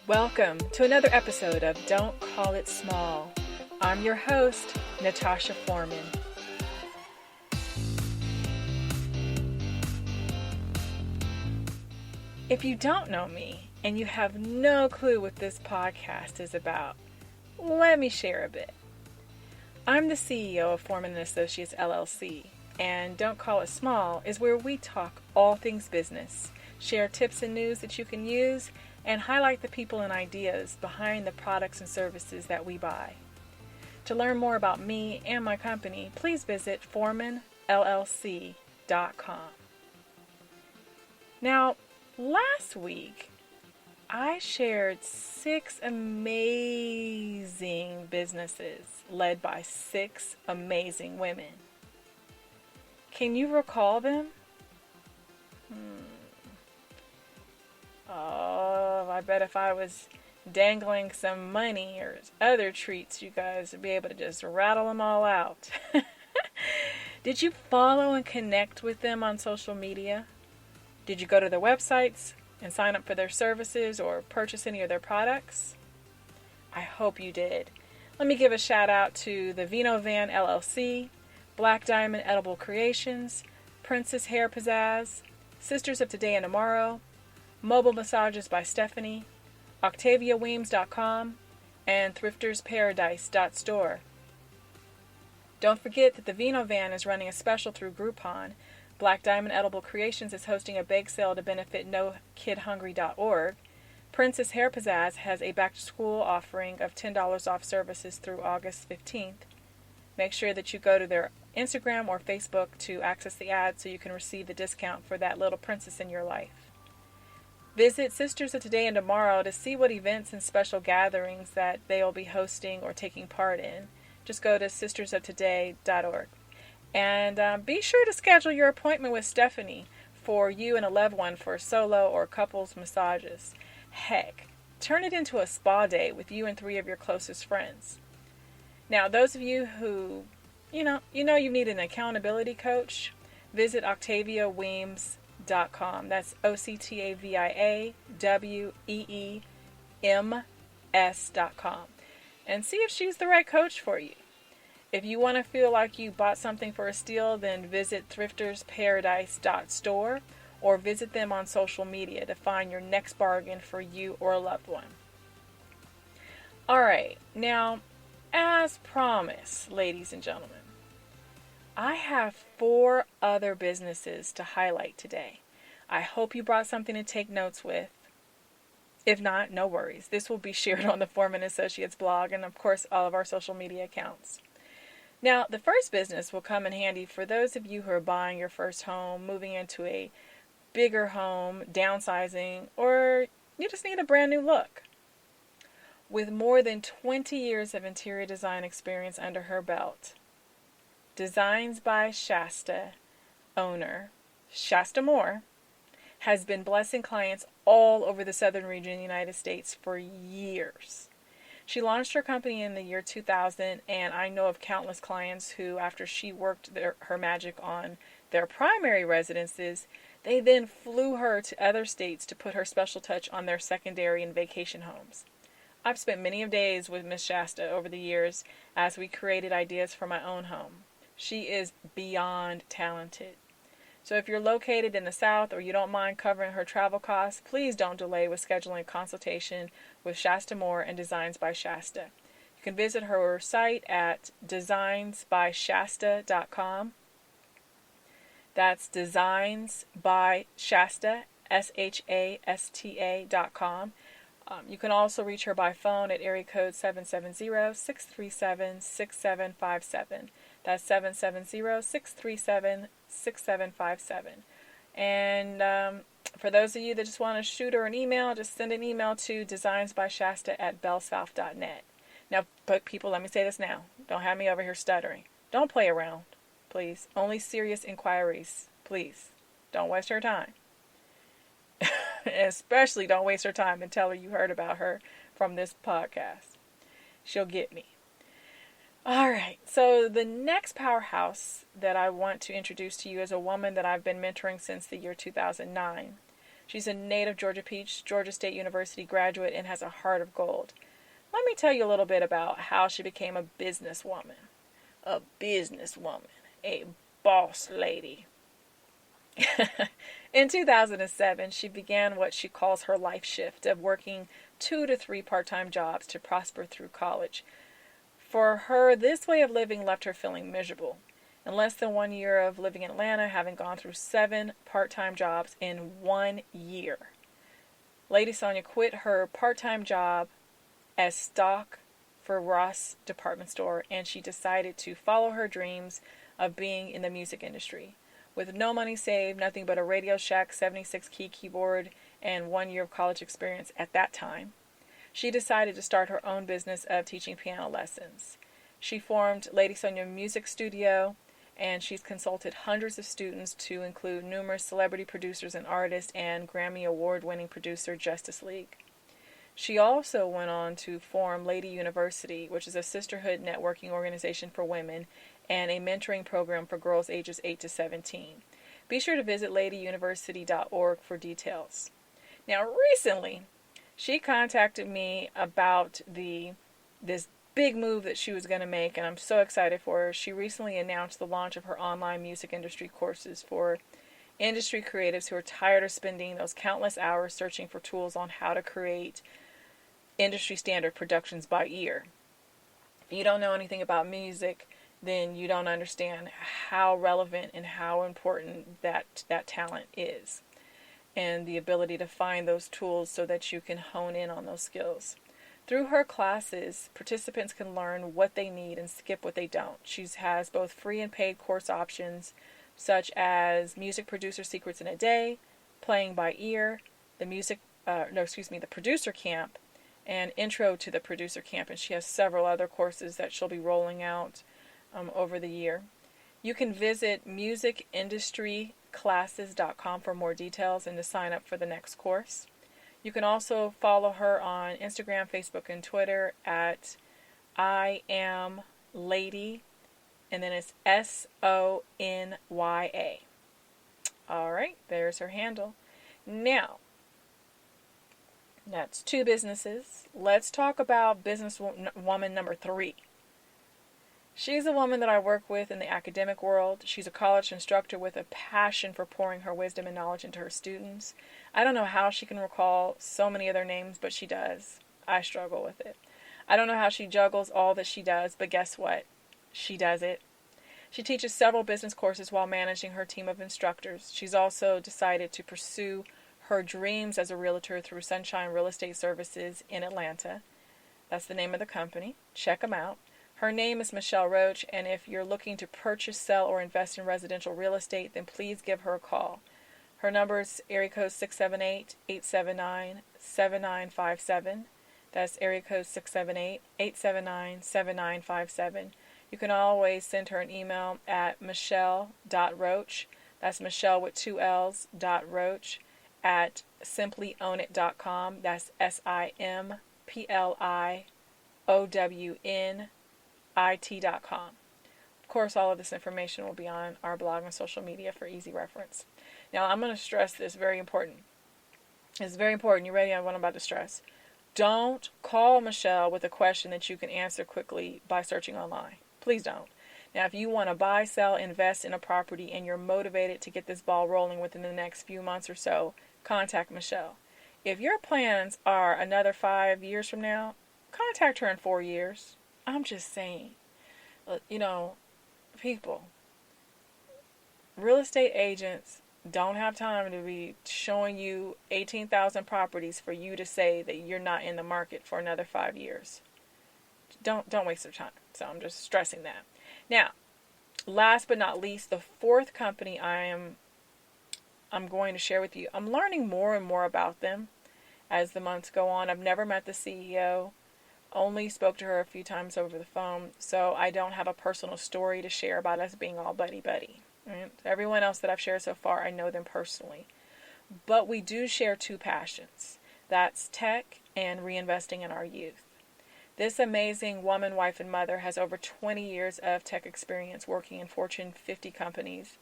Welcome to another episode of Don't Call It Small. I'm your host, Natasha Foreman. If you don't know me and you have no clue what this podcast is about, let me share a bit. I'm the CEO of ForemanLLC, LLC, and Don't Call It Small is where we talk all things business, share tips and news that you can use, and highlight the people and ideas behind the products and services that we buy. To learn more about me and my company, please visit ForemanLLC.com. Now, last week, I shared 6 amazing businesses led by 6 amazing women. Can you recall them? Oh, I bet if I was dangling some money or other treats, you guys would be able to just rattle them all out. Did you follow and connect with them on social media? Did you go to their websites and sign up for their services or purchase any of their products? I hope you did. Let me give a shout out to the Vino Van LLC, Black Diamond Edible Creations, Princess Hair Pizzazz, Sisters of Today and Tomorrow, Mobile Massages by Stephanie, OctaviaWeems.com, and ThriftersParadise.store. Don't forget that the Vino Van is running a special through Groupon. Black Diamond Edible Creations is hosting a bake sale to benefit NoKidHungry.org. Princess Hair Pizzazz has a back-to-school offering of $10 off services through August 15th. Make sure that you go to their Instagram or Facebook to access the ad so you can receive the discount for that little princess in your life. Visit Sisters of Today and Tomorrow to see what events and special gatherings that they will be hosting or taking part in. Just go to sistersoftoday.org. And be sure to schedule your appointment with Stephanie for you and a loved one for solo or couples massages. Heck, turn it into a spa day with you and 3 of your closest friends. Now, those of you who, you know you need an accountability coach, visit OctaviaWeems.com. That's OctaviaWeems.com. And see if she's the right coach for you. If you want to feel like you bought something for a steal, then visit ThriftersParadise.store or visit them on social media to find your next bargain for you or a loved one. Alright, now, as promised, ladies and gentlemen, I have 4 other businesses to highlight today. I hope you brought something to take notes with. If not, no worries. This will be shared on the Foreman Associates blog and, of course, all of our social media accounts. Now, the first business will come in handy for those of you who are buying your first home, moving into a bigger home, downsizing, or you just need a brand new look. With more than 20 years of interior design experience under her belt, Designs by Shasta owner Shasta Moore has been blessing clients all over the southern region of the United States for years. She launched her company in the year 2000, and I know of countless clients who, after she worked her magic on their primary residences, they then flew her to other states to put her special touch on their secondary and vacation homes. I've spent many of days with Miss Shasta over the years as we created ideas for my own home. She is beyond talented. So if you're located in the South or you don't mind covering her travel costs, please don't delay with scheduling a consultation with Shasta Moore and Designs by Shasta. You can visit her site at designsbyshasta.com. That's designsbyshasta, SHASTA.com. You can also reach her by phone at area code 770-637-6757. That's 770-637-6757. And for those of you that just want to shoot her an email, just send an email to designsbyshasta@bellsouth.net. Now, but people, let me say this now. Don't have me over here stuttering. Don't play around, please. Only serious inquiries, please. Don't waste her time. Especially don't waste her time and tell her you heard about her from this podcast. She'll get me. All right, so the next powerhouse that I want to introduce to you is a woman that I've been mentoring since the year 2009. She's a native Georgia Peach, Georgia State University graduate, and has a heart of gold. Let me tell you a little bit about how she became a businesswoman. A businesswoman. A boss lady. In 2007, she began what she calls her life shift of working 2 to 3 part-time jobs to prosper through college. For her, this way of living left her feeling miserable. In less than 1 year of living in Atlanta, having gone through 7 part-time jobs in 1 year, LadySonya quit her part-time job as stock for Ross department store, and she decided to follow her dreams of being in the music industry. With no money saved, nothing but a Radio Shack 76-key keyboard, and 1 year of college experience at that time, she decided to start her own business of teaching piano lessons. She formed LadySonya Music Studio, and she's consulted hundreds of students to include numerous celebrity producers and artists and Grammy Award-winning producer Justice League. She also went on to form Lady University, which is a sisterhood networking organization for women and a mentoring program for girls ages 8 to 17. Be sure to visit ladyuniversity.org for details. Now, recently, she contacted me about this big move that she was going to make, and I'm so excited for her. She recently announced the launch of her online music industry courses for industry creatives who are tired of spending those countless hours searching for tools on how to create industry standard productions by ear. If you don't know anything about music, then you don't understand how relevant and how important that talent is, and the ability to find those tools so that you can hone in on those skills. Through her classes, participants can learn what they need and skip what they don't. She has both free and paid course options, such as Music Producer Secrets in a Day, Playing by Ear, the Producer Camp, and Intro to the Producer Camp. And she has several other courses that she'll be rolling out over the year. You can visit musicindustryclasses.com for more details and to sign up for the next course. You can also follow her on Instagram, Facebook, and Twitter at I am Lady, and then it's SONYA. All right, there's her handle. Now, that's 2 businesses. Let's talk about businesswoman number 3. She's a woman that I work with in the academic world. She's a college instructor with a passion for pouring her wisdom and knowledge into her students. I don't know how she can recall so many of their names, but she does. I struggle with it. I don't know how she juggles all that she does, but guess what? She does it. She teaches several business courses while managing her team of instructors. She's also decided to pursue her dreams as a realtor through Sunshine Real Estate Services in Atlanta. That's the name of the company. Check them out. Her name is Michelle Roach, and if you're looking to purchase, sell, or invest in residential real estate, then please give her a call. Her number is area code 678-879-7957. That's area code 678-879-7957. You can always send her an email at michelle.roach. That's Michelle with 2 L's, .roach at simplyownit.com. That's SIMPLIOWNIT.com. Of course, all of this information will be on our blog and social media for easy reference. Now, I'm going to stress this, very important. It's very important. You ready on what I'm about to stress? Don't call Michelle with a question that you can answer quickly by searching online. Please don't. Now, if you want to buy, sell, invest in a property and you're motivated to get this ball rolling within the next few months or so, contact Michelle. If your plans are another 5 years from now, contact her in 4 years. I'm just saying. People, real estate agents don't have time to be showing you 18,000 properties for you to say that you're not in the market for another 5 years. Don't waste their time. So I'm just stressing that. Now, last but not least, the 4th company I'm going to share with you. I'm learning more and more about them as the months go on. I've never met the CEO. Only spoke to her a few times over the phone, so I don't have a personal story to share about us being all buddy-buddy. Right? Everyone else that I've shared so far, I know them personally. But we do share 2 passions. That's tech and reinvesting in our youth. This amazing woman, wife, and mother has over 20 years of tech experience working in Fortune 50 companies.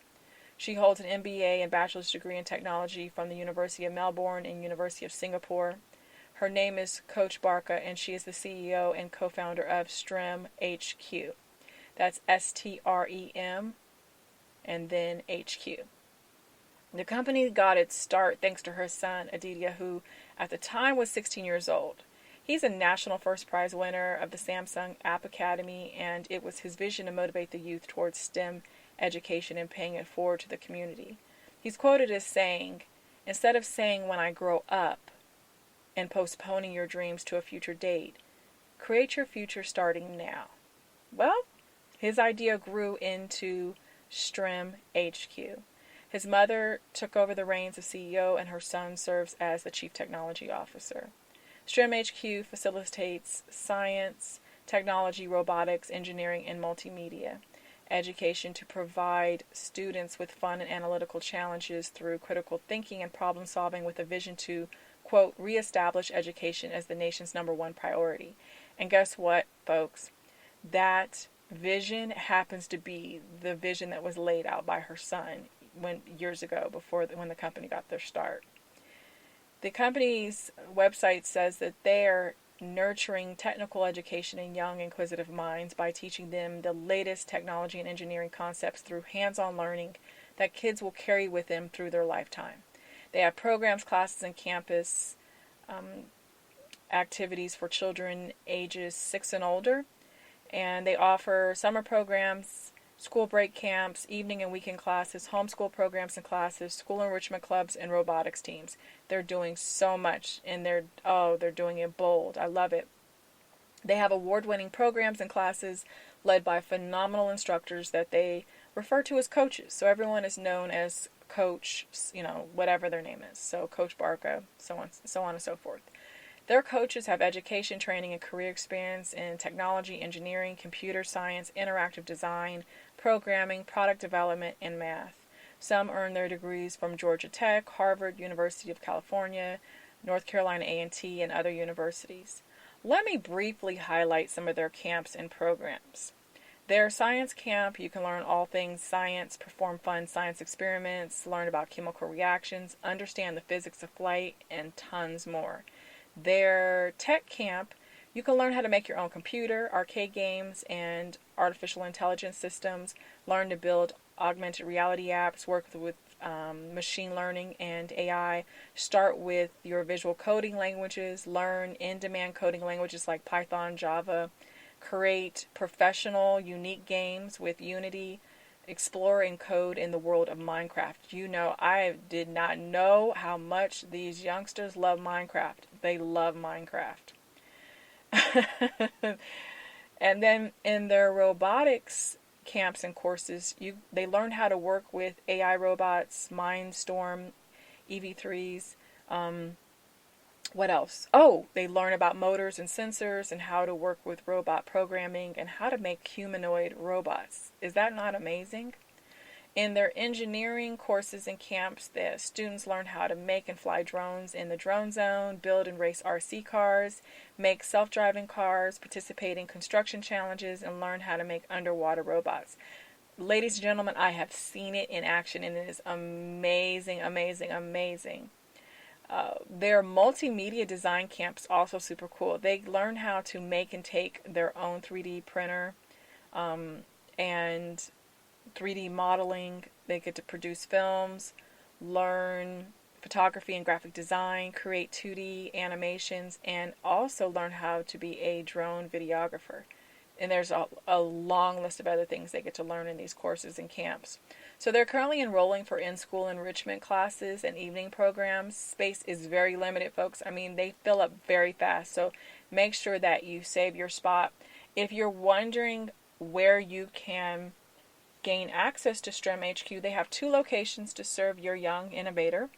She holds an MBA and bachelor's degree in technology from the University of Melbourne and University of Singapore. Her name is Coach Barkha, and she is the CEO and co-founder of STrEM HQ. That's STREM and then HQ. The company got its start thanks to her son, Aditya, who at the time was 16 years old. He's a national first prize winner of the Samsung App Academy, and it was his vision to motivate the youth towards STEM education and paying it forward to the community. He's quoted as saying, "Instead of saying when I grow up and postponing your dreams to a future date, create your future starting now." Well, his idea grew into STrEM HQ. His mother took over the reins of CEO, and her son serves as the Chief Technology Officer. STrEM HQ facilitates science, technology, robotics, engineering, and multimedia education to provide students with fun and analytical challenges through critical thinking and problem solving, with a vision to, quote, reestablish education as the nation's #1 priority. And guess what, folks? That vision happens to be the vision that was laid out by her son years ago, when the company got their start. The company's website says that they're nurturing technical education in young, inquisitive minds by teaching them the latest technology and engineering concepts through hands-on learning that kids will carry with them through their lifetime. They have programs, classes, and campus activities for children ages 6 and older, and they offer summer programs, school break camps, evening and weekend classes, homeschool programs and classes, school enrichment clubs, and robotics teams. They're doing so much, and they're doing it bold. I love it. They have award-winning programs and classes led by phenomenal instructors that they refer to as coaches. So everyone is known as Coach, whatever their name is. So Coach Barkha, so on and so forth. Their coaches have education, training, and career experience in technology, engineering, computer science, interactive design, programming, product development, and math. Some earn their degrees from Georgia Tech, Harvard, University of California, North Carolina A&T, and other universities. Let me briefly highlight some of their camps and programs. Their science camp, you can learn all things science, perform fun science experiments, learn about chemical reactions, understand the physics of flight, and tons more. Their tech camp, you can learn how to make your own computer, arcade games, and artificial intelligence systems, learn to build augmented reality apps, work with machine learning and AI, start with your visual coding languages, learn in-demand coding languages like Python, Java, create professional, unique games with Unity, explore and code in the world of Minecraft. I did not know how much these youngsters love Minecraft. They love Minecraft. And then in their robotics camps and courses, they learn how to work with AI robots, Mindstorm, EV3s. What else? Oh, they learn about motors and sensors and how to work with robot programming and how to make humanoid robots. Is that not amazing? In their engineering courses and camps, the students learn how to make and fly drones in the drone zone, build and race RC cars, make self-driving cars, participate in construction challenges, and learn how to make underwater robots. Ladies and gentlemen, I have seen it in action, and it is amazing, amazing, amazing. Their multimedia design camp's also super cool. They learn how to make and take their own 3D printer and 3D modeling. They get to produce films, learn photography and graphic design, create 2D animations, and also learn how to be a drone videographer. And there's a long list of other things they get to learn in these courses and camps. So they're currently enrolling for in-school enrichment classes and evening programs. Space is very limited, folks. I mean, they fill up very fast. So make sure that you save your spot. If you're wondering where you can gain access to STrEM HQ, they have 2 locations to serve your young innovator.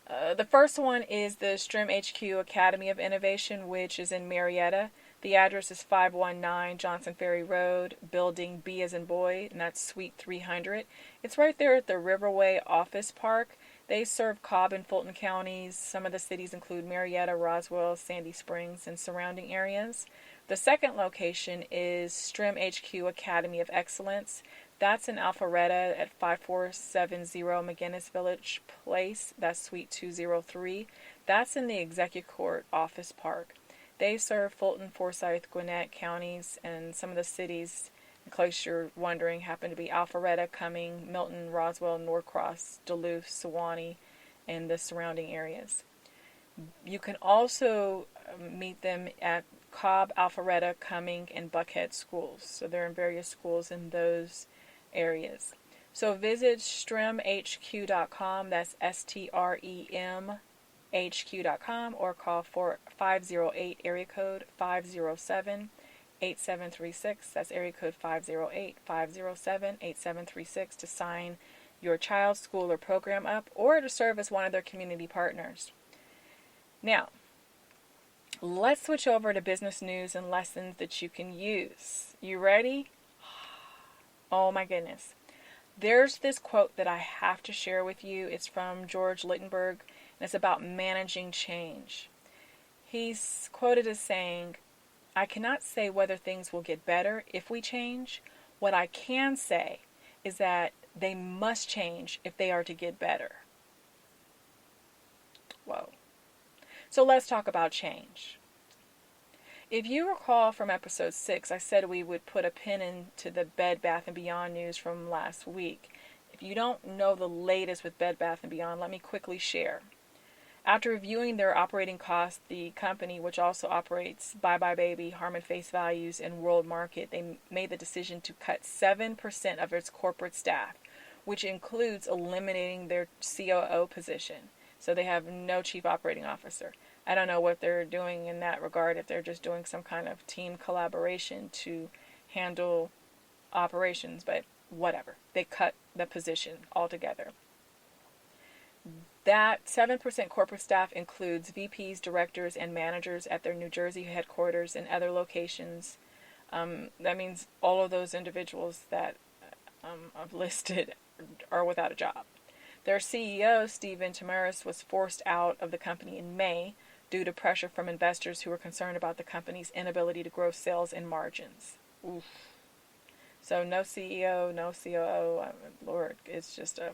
The first one is the STrEM HQ Academy of Innovation, which is in Marietta. The address is 519 Johnson Ferry Road, Building B as in boy, and that's Suite 300. It's right there at the Riverway Office Park. They serve Cobb and Fulton counties. Some of the cities include Marietta, Roswell, Sandy Springs, and surrounding areas. The second location is STrEM HQ Academy of Excellence, That's in Alpharetta at 5470 McGinnis Village Place. That's Suite 203. That's in the Executive Court Office Park. They serve Fulton, Forsyth, Gwinnett counties, and some of the cities, in case you're wondering, happen to be Alpharetta, Cumming, Milton, Roswell, Norcross, Duluth, Sewanee, and the surrounding areas. You can also meet them at Cobb, Alpharetta, Cumming, and Buckhead schools. So they're in various schools in those areas. So visit STrEMHQ.com. That's STREM HQ.com, or call 508 area code 507-8736. That's area code 508-507-8736 to sign your child's school or program up, or to serve as one of their community partners. Now, let's switch over to business news and lessons that you can use. You ready? Oh my goodness. There's this quote that I have to share with you. It's from George Littenberg, and it's about managing change. He's quoted as saying, "I cannot say whether things will get better if we change. What I can say is that they must change if they are to get better." Whoa. So let's talk about change. If you recall from episode 6, I said we would put a pin into the Bed Bath & Beyond news from last week. If you don't know the latest with Bed Bath & Beyond, let me quickly share. After reviewing their operating costs, the company, which also operates Bye Bye Baby, Harmon Face Values, and World Market, they made the decision to cut 7% of its corporate staff, which includes eliminating their COO position. So they have no chief operating officer. I don't know what they're doing in that regard, if they're just doing some kind of team collaboration to handle operations, but whatever. They cut the position altogether. That 7% corporate staff includes VPs, directors, and managers at their New Jersey headquarters and other locations. That means all of those individuals that I've listed are without a job. Their CEO, Stephen Tamaris, was forced out of the company in May due to pressure from investors who were concerned about the company's inability to grow sales and margins. Oof. So no CEO, no COO. Lord, it's just a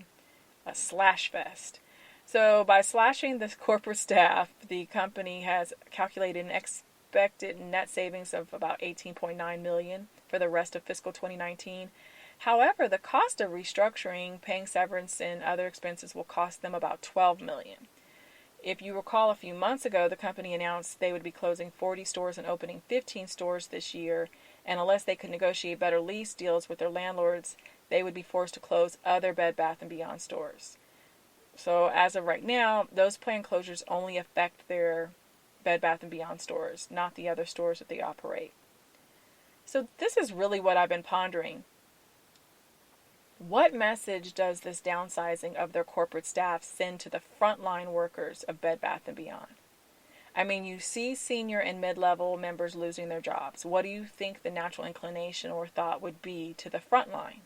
slash fest. So by slashing the corporate staff, the company has calculated an expected net savings of about $18.9 million for the rest of fiscal 2019. However, the cost of restructuring, paying severance, and other expenses will cost them about $12 million. If you recall, a few months ago, the company announced they would be closing 40 stores and opening 15 stores this year, and unless they could negotiate better lease deals with their landlords, they would be forced to close other Bed Bath & Beyond stores. So as of right now, those planned closures only affect their Bed Bath & Beyond stores, not the other stores that they operate. So this is really what I've been pondering. What message does this downsizing of their corporate staff send to the frontline workers of Bed Bath & Beyond? I mean, you see senior and mid-level members losing their jobs. What do you think the natural inclination or thought would be to the frontline?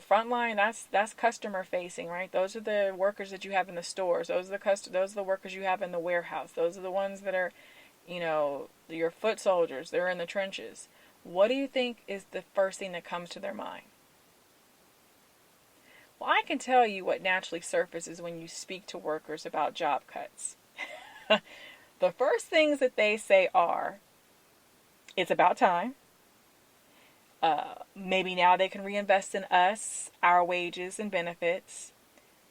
Frontline, that's customer facing, right? Those are the workers that you have in the stores. Those are the workers you have in the warehouse. Those are the ones that are, your foot soldiers. They're in the trenches. What do you think is the first thing that comes to their mind? Well, I can tell you what naturally surfaces when you speak to workers about job cuts. The first things that they say are, it's about time. Maybe now they can reinvest in us, our wages and benefits.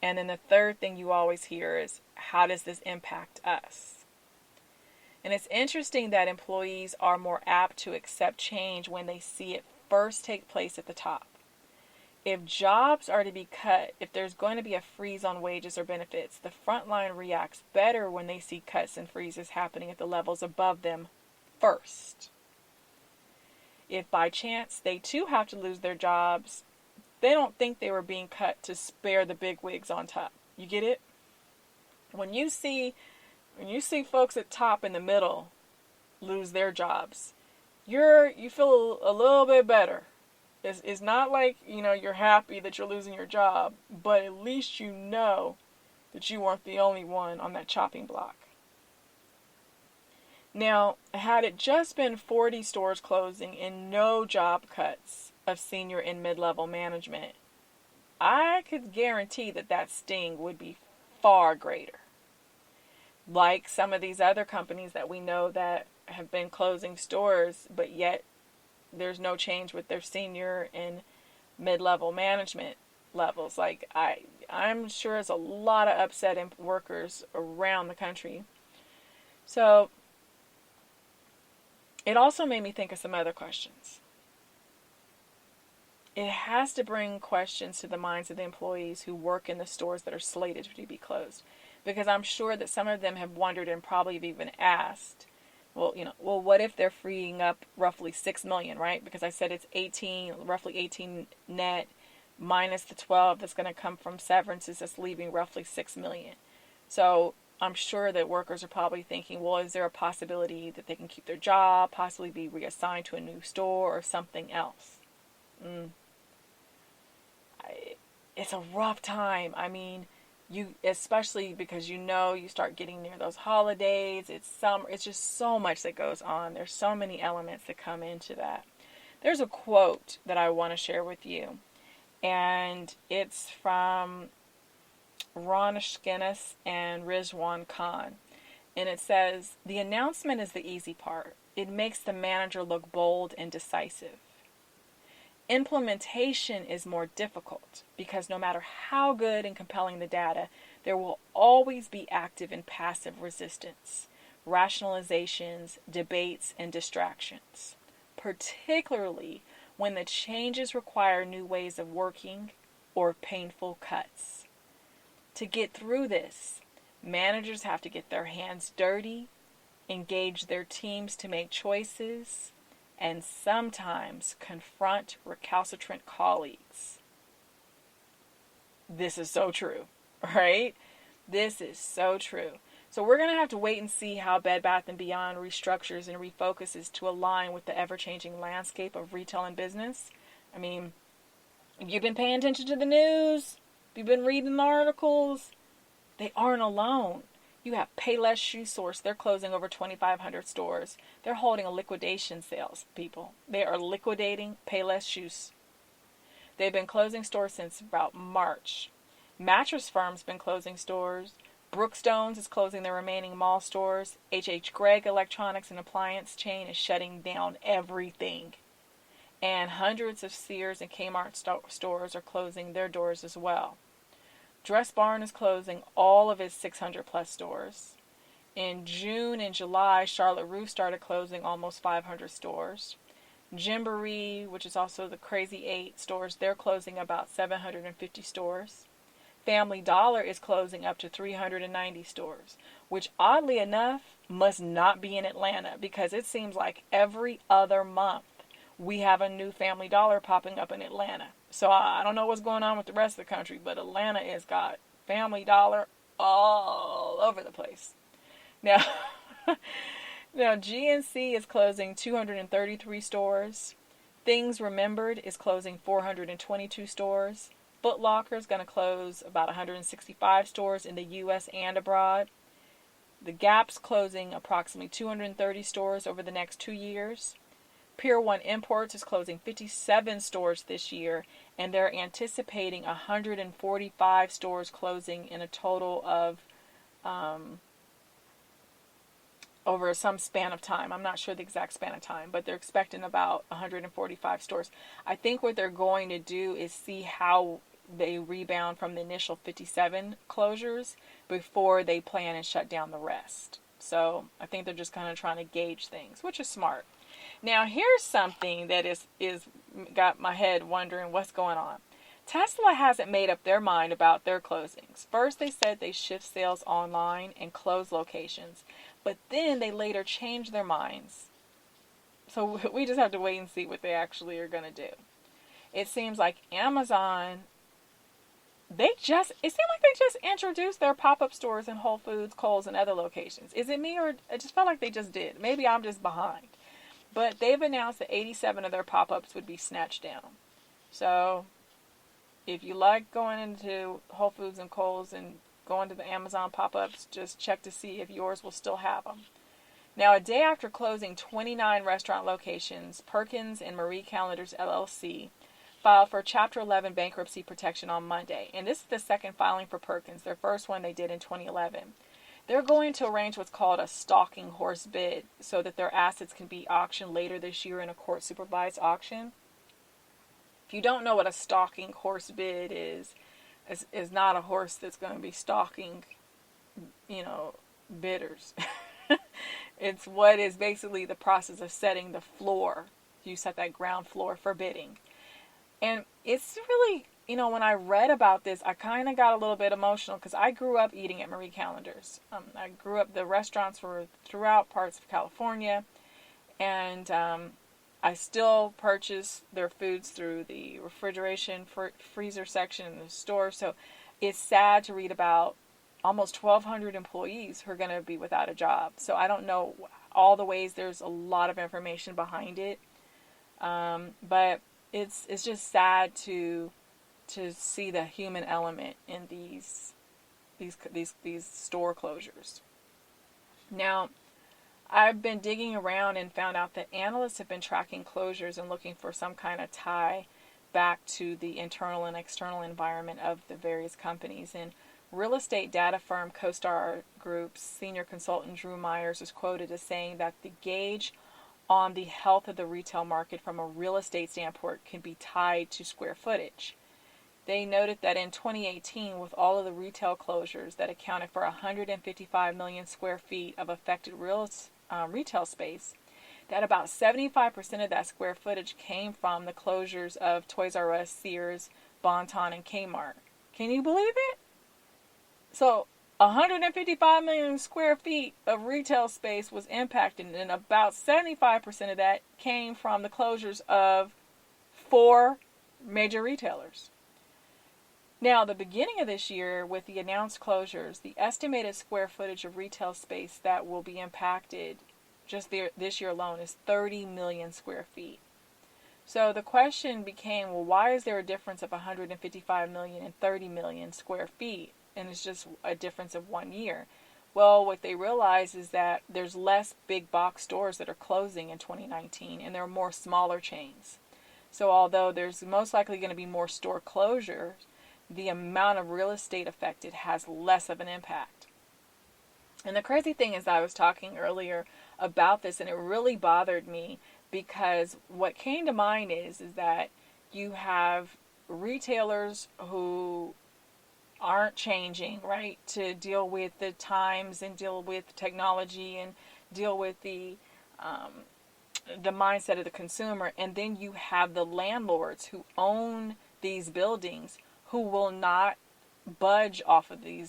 And then the third thing you always hear is, how does this impact us? And it's interesting that employees are more apt to accept change when they see it first take place at the top. If jobs are to be cut, if there's going to be a freeze on wages or benefits, the front line reacts better when they see cuts and freezes happening at the levels above them first. If by chance they too have to lose their jobs, they don't think they were being cut to spare the big wigs on top. You get it? When you see folks at top and the middle lose their jobs, you feel a little bit better. It's not like, you're happy that you're losing your job, but at least you know that you weren't the only one on that chopping block. Now, had it just been 40 stores closing and no job cuts of senior and mid-level management, I could guarantee that that sting would be far greater. Like some of these other companies that we know that have been closing stores, but yet there's no change with their senior and mid-level management levels. Like I'm sure there's a lot of upset workers around the country. So it also made me think of some other questions. It has to bring questions to the minds of the employees who work in the stores that are slated to be closed. Because I'm sure that some of them have wondered and probably have even asked, well, what if they're freeing up roughly $6 million, right? Because I said it's roughly 18 net minus the 12 that's going to come from severances, that's leaving roughly $6 million. So I'm sure that workers are probably thinking, well, is there a possibility that they can keep their job, possibly be reassigned to a new store or something else? It's a rough time. I mean, especially because you start getting near those holidays. It's summer. It's just so much that goes on. There's so many elements that come into that. There's a quote that I want to share with you, and it's from Ron Ashkenas and Rizwan Khan. And it says, "The announcement is the easy part. It makes the manager look bold and decisive. Implementation is more difficult because no matter how good and compelling the data, there will always be active and passive resistance, rationalizations, debates, and distractions, particularly when the changes require new ways of working or painful cuts. To get through this, managers have to get their hands dirty, engage their teams to make choices, and sometimes confront recalcitrant colleagues." This is so true, right? This is so true. So we're going to have to wait and see how Bed Bath & Beyond restructures and refocuses to align with the ever-changing landscape of retail and business. I mean, if you've been paying attention to the news, if you've been reading the articles, they aren't alone. You have Payless Shoe Source. They're closing over 2,500 stores. They're holding a liquidation sales, people. They are liquidating Payless Shoes. They've been closing stores since about March. Mattress Firm's been closing stores. Brookstones is closing their remaining mall stores. H.H. Gregg Electronics and Appliance chain is shutting down everything. And hundreds of Sears and Kmart stores are closing their doors as well. Dress Barn is closing all of its 600 plus stores. In June and July, Charlotte Russe started closing almost 500 stores. Gymboree, which is also the Crazy 8 stores, they're closing about 750 stores. Family Dollar is closing up to 390 stores, which oddly enough must not be in Atlanta because it seems like every other month we have a new Family Dollar popping up in Atlanta. So I don't know what's going on with the rest of the country, but Atlanta has got Family Dollar all over the place. Now, GNC is closing 233 stores. Things Remembered is closing 422 stores. Foot Locker is going to close about 165 stores in the U.S. and abroad. The Gap's closing approximately 230 stores over the next 2 years. Pier 1 Imports is closing 57 stores this year, and they're anticipating 145 stores closing in a total of over some span of time. I'm not sure the exact span of time, but they're expecting about 145 stores. I think what they're going to do is see how they rebound from the initial 57 closures before they plan and shut down the rest. So I think they're just kind of trying to gauge things, which is smart. Now, here's something that is got my head wondering what's going on. Tesla hasn't made up their mind about their closings. First, they said they shift sales online and close locations, but then they later changed their minds. So we just have to wait and see what they actually are going to do. It seems like Amazon, it seemed like they just introduced their pop-up stores in Whole Foods, Kohl's, and other locations. Is it me, or it just felt like they just did? Maybe I'm just behind. But they've announced that 87 of their pop-ups would be snatched down. So if you like going into Whole Foods and Kohl's and going to the Amazon pop-ups, just check to see if yours will still have them. Now, a day after closing 29 restaurant locations, Perkins and Marie Callender's LLC filed for Chapter 11 bankruptcy protection on Monday. And this is the second filing for Perkins. Their first one they did in 2011. They're going to arrange what's called a stalking horse bid so that their assets can be auctioned later this year in a court-supervised auction. If you don't know what a stalking horse bid is not a horse that's going to be stalking, bidders. It's what is basically the process of setting the floor. You set that ground floor for bidding. And it's really, when I read about this, I kind of got a little bit emotional because I grew up eating at Marie Callender's. The restaurants were throughout parts of California, and I still purchase their foods through the refrigeration freezer section in the store. So it's sad to read about almost 1,200 employees who are going to be without a job. So I don't know all the ways. There's a lot of information behind it, but it's just sad to see the human element in these store closures. Now, I've been digging around and found out that analysts have been tracking closures and looking for some kind of tie back to the internal and external environment of the various companies. And real estate data firm CoStar Group's senior consultant Drew Myers is quoted as saying that the gauge on the health of the retail market from a real estate standpoint can be tied to square footage. They noted that in 2018, with all of the retail closures that accounted for 155 million square feet of affected retail space, that about 75% of that square footage came from the closures of Toys R Us, Sears, Bon-Ton, and Kmart. Can you believe it? So 155 million square feet of retail space was impacted, and about 75% of that came from the closures of 4 major retailers. Now, the beginning of this year, with the announced closures, the estimated square footage of retail space that will be impacted just this year alone is 30 million square feet. So the question became, well, why is there a difference of 155 million and 30 million square feet? And it's just a difference of 1 year. Well, what they realize is that there's less big box stores that are closing in 2019, and there are more smaller chains. So although there's most likely going to be more store closures, the amount of real estate affected has less of an impact. And the crazy thing is, I was talking earlier about this, and it really bothered me because what came to mind is that you have retailers who aren't changing, right, to deal with the times and deal with technology and deal with the mindset of the consumer. And then you have the landlords who own these buildings who will not budge off of the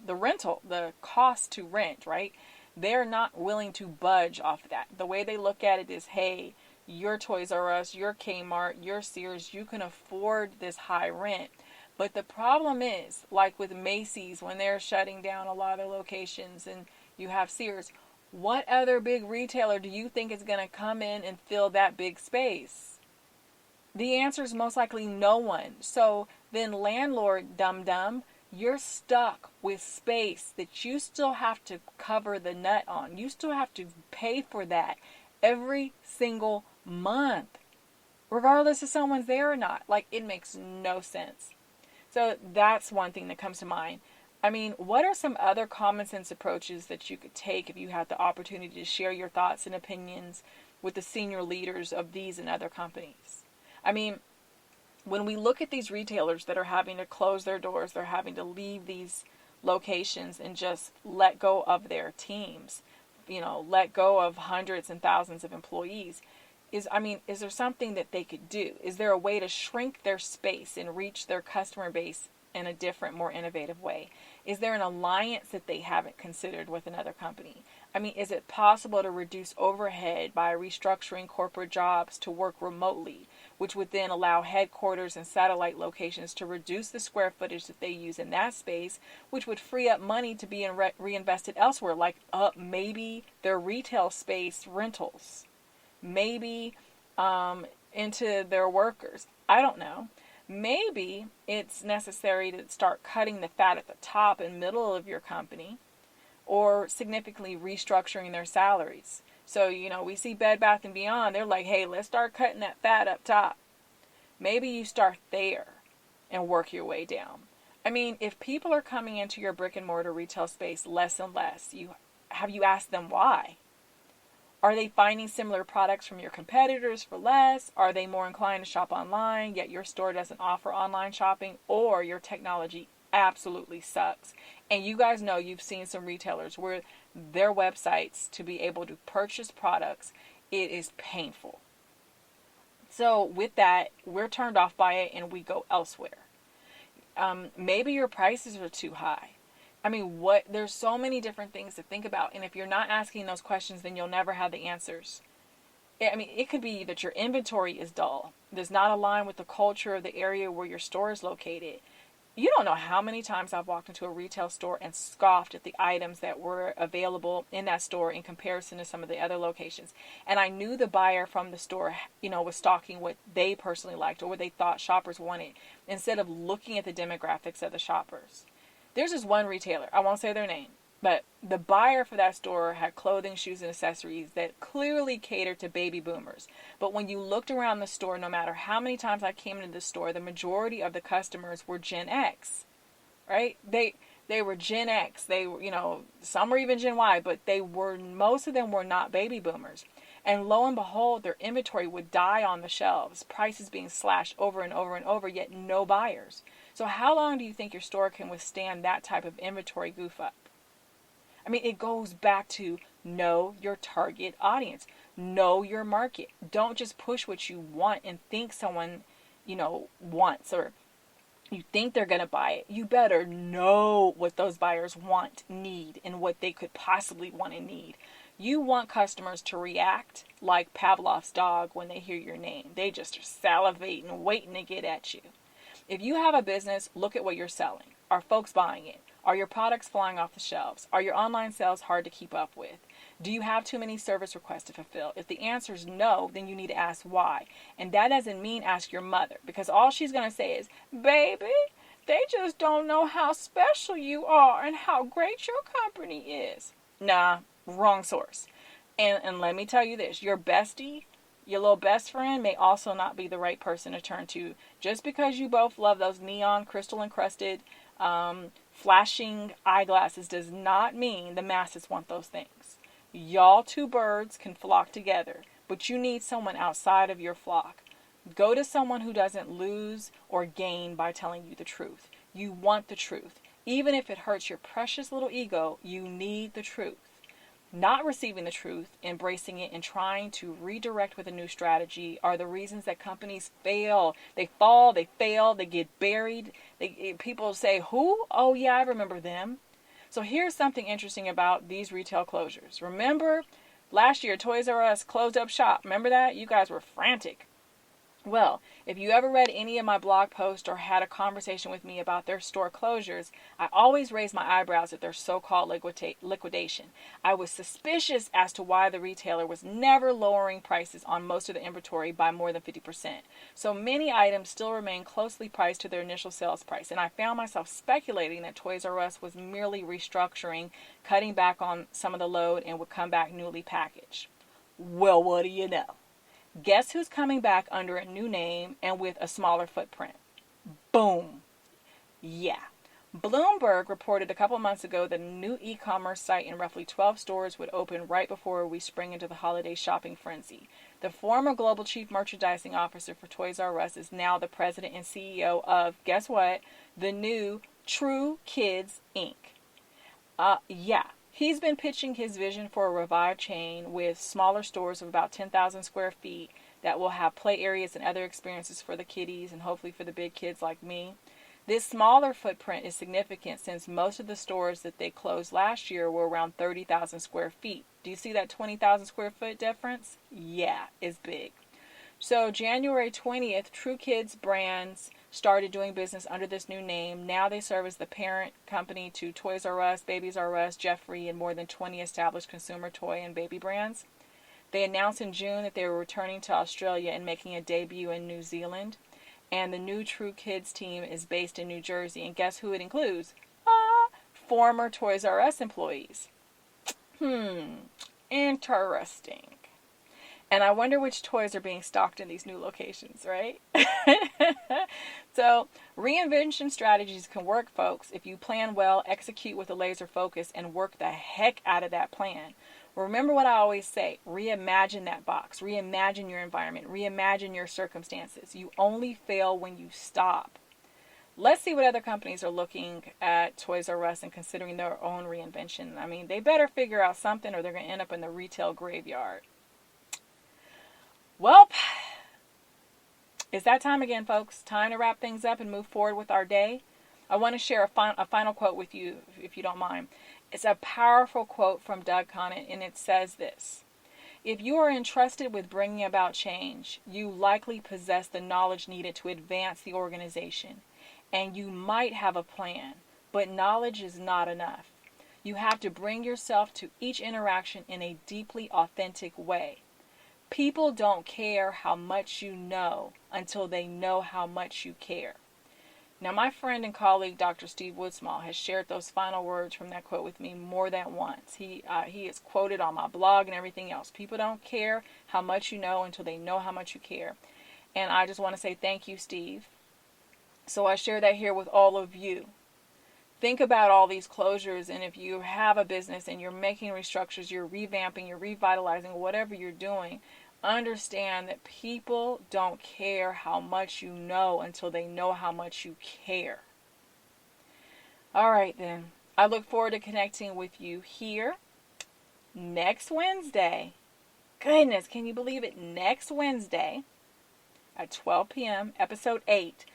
rental, the cost to rent, right? They're not willing to budge off of that. The way they look at it is, hey, your Toys R Us, your Kmart, your Sears, you can afford this high rent. But the problem is, like with Macy's, when they're shutting down a lot of locations, and you have Sears, what other big retailer do you think is going to come in and fill that big space? The answer is most likely no one. So then landlord dum-dum, you're stuck with space that you still have to cover the nut on. You still have to pay for that every single month, regardless if someone's there or not. Like, it makes no sense. So that's one thing that comes to mind. I mean, what are some other common sense approaches that you could take if you had the opportunity to share your thoughts and opinions with the senior leaders of these and other companies? I mean, when we look at these retailers that are having to close their doors, they're having to leave these locations and just let go of their teams, let go of hundreds and thousands of employees. Is there something that they could do? Is there a way to shrink their space and reach their customer base in a different, more innovative way? Is there an alliance that they haven't considered with another company? I mean, is it possible to reduce overhead by restructuring corporate jobs to work remotely, which would then allow headquarters and satellite locations to reduce the square footage that they use in that space, which would free up money to be reinvested elsewhere, like maybe their retail space rentals, maybe into their workers. I don't know. Maybe it's necessary to start cutting the fat at the top and middle of your company, or significantly restructuring their salaries. So, we see Bed Bath & Beyond, they're like, hey, let's start cutting that fat up top. Maybe you start there and work your way down. I mean, if people are coming into your brick and mortar retail space less and less, have you asked them why? Are they finding similar products from your competitors for less? Are they more inclined to shop online, yet your store doesn't offer online shopping, or your technology absolutely sucks? And you guys know, you've seen some retailers where their websites, to be able to purchase products, it is painful. So with that, we're turned off by it and we go elsewhere. Maybe your prices are too high. I mean, there's so many different things to think about. And if you're not asking those questions, then you'll never have the answers. I mean, it could be that your inventory is dull, does not align with the culture of the area where your store is located. You don't know how many times I've walked into a retail store and scoffed at the items that were available in that store in comparison to some of the other locations. And I knew the buyer from the store, was stocking what they personally liked or what they thought shoppers wanted, instead of looking at the demographics of the shoppers. There's this one retailer, I won't say their name, but the buyer for that store had clothing, shoes, and accessories that clearly catered to baby boomers. But when you looked around the store, no matter how many times I came into the store, the majority of the customers were Gen X, right? They were Gen X. They were, some were even Gen Y, but most of them were not baby boomers. And lo and behold, their inventory would die on the shelves, prices being slashed over and over and over, yet no buyers. So how long do you think your store can withstand that type of inventory goof up? I mean, it goes back to know your target audience. Know your market. Don't just push what you want and think someone, wants, or you think they're going to buy it. You better know what those buyers want, need, and what they could possibly want and need. You want customers to react like Pavlov's dog when they hear your name. They just are salivating, waiting to get at you. If you have a business, look at what you're selling. Are folks buying it? Are your products flying off the shelves? Are your online sales hard to keep up with? Do you have too many service requests to fulfill? If the answer is no, then you need to ask why. And that doesn't mean ask your mother, because all she's going to say is, baby, they just don't know how special you are and how great your company is. Nah, wrong source. And let me tell you this, your bestie, your little best friend, may also not be the right person to turn to. Just because you both love those neon crystal encrusted flashing eyeglasses does not mean the masses want those things. Y'all two birds can flock together, but you need someone outside of your flock. Go to someone who doesn't lose or gain by telling you the truth. You want the truth. Even if it hurts your precious little ego, you need the truth. Not receiving the truth, embracing it, and trying to redirect with a new strategy are the reasons that companies fail. They fall, they fail, they get buried. People say, who? Oh yeah, I remember them. So here's something interesting about these retail closures. Remember, last year Toys R Us closed up shop. Remember that? You guys were frantic. Well, if you ever read any of my blog posts or had a conversation with me about their store closures, I always raised my eyebrows at their so-called liquidation. I was suspicious as to why the retailer was never lowering prices on most of the inventory by more than 50%. So many items still remain closely priced to their initial sales price, and I found myself speculating that Toys R Us was merely restructuring, cutting back on some of the load, and would come back newly packaged. Well, what do you know? Guess who's coming back under a new name and with a smaller footprint? Boom. Yeah. Bloomberg reported a couple months ago that a new e-commerce site in roughly 12 stores would open right before we spring into the holiday shopping frenzy. The former global chief merchandising officer for Toys R Us is now the president and CEO of, guess what? The new True Kids Inc. Yeah. He's been pitching his vision for a revived chain with smaller stores of about 10,000 square feet that will have play areas and other experiences for the kiddies and hopefully for the big kids like me. This smaller footprint is significant since most of the stores that they closed last year were around 30,000 square feet. Do you see that 20,000 square foot difference? Yeah, it's big. So January 20th, True Kids brands started doing business under this new name. Now they serve as the parent company to Toys R Us, Babies R Us, Jeffrey, and more than 20 established consumer toy and baby brands. They announced in June that they were returning to Australia and making a debut in New Zealand. And the new True Kids team is based in New Jersey. And guess who it includes? Former Toys R Us employees. Interesting. And I wonder which toys are being stocked in these new locations, right? So, reinvention strategies can work, folks, if you plan well, execute with a laser focus, and work the heck out of that plan. Remember what I always say, reimagine that box, reimagine your environment, reimagine your circumstances. You only fail when you stop. Let's see what other companies are looking at Toys R Us and considering their own reinvention. I mean, they better figure out something or they're going to end up in the retail graveyard. Well, it's that time again, folks. Time to wrap things up and move forward with our day. I want to share a final quote with you, if you don't mind. It's a powerful quote from Doug Conant, and it says this: if you are entrusted with bringing about change, you likely possess the knowledge needed to advance the organization. And you might have a plan, but knowledge is not enough. You have to bring yourself to each interaction in a deeply authentic way. People don't care how much you know until they know how much you care. Now, my friend and colleague, Dr. Steve Woodsmall, has shared those final words from that quote with me more than once. He is quoted on my blog and everything else. People don't care how much you know until they know how much you care. And I just want to say thank you, Steve. So I share that here with all of you. Think about all these closures, and if you have a business and you're making restructures, you're revamping, you're revitalizing, whatever you're doing, understand that people don't care how much you know until they know how much you care. All right, then. I look forward to connecting with you here next Wednesday. Goodness, can you believe it? Next Wednesday at 12 p.m., episode 8.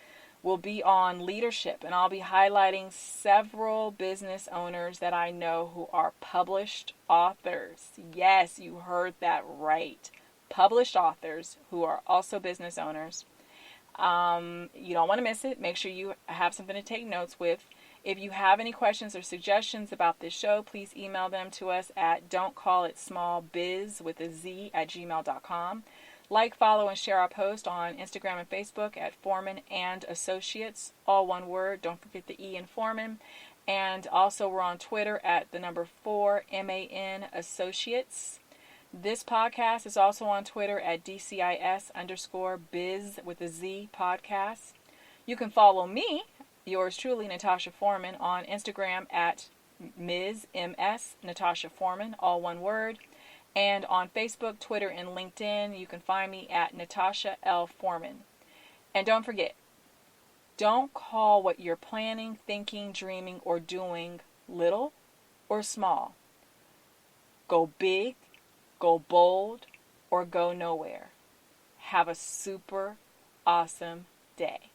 Will be on leadership, and I'll be highlighting several business owners that I know who are published authors. Yes, you heard that right. Published authors who are also business owners. You don't want to miss it. Make sure you have something to take notes with. If you have any questions or suggestions about this show, please email them to us at don'tcallitsmallbiz@gmail.com. Like, follow, and share our post on Instagram and Facebook at Foreman and Associates, all one word. Don't forget the E in Foreman. And also we're on Twitter at the number 4MAN Associates. This podcast is also on Twitter at DCIS_biz with a Z podcast. You can follow me, yours truly, Natasha Foreman, on Instagram at Ms. Natasha Foreman, all one word. And on Facebook, Twitter, and LinkedIn, you can find me at Natasha L. Foreman. And don't forget, don't call what you're planning, thinking, dreaming, or doing little or small. Go big, go bold, or go nowhere. Have a super awesome day.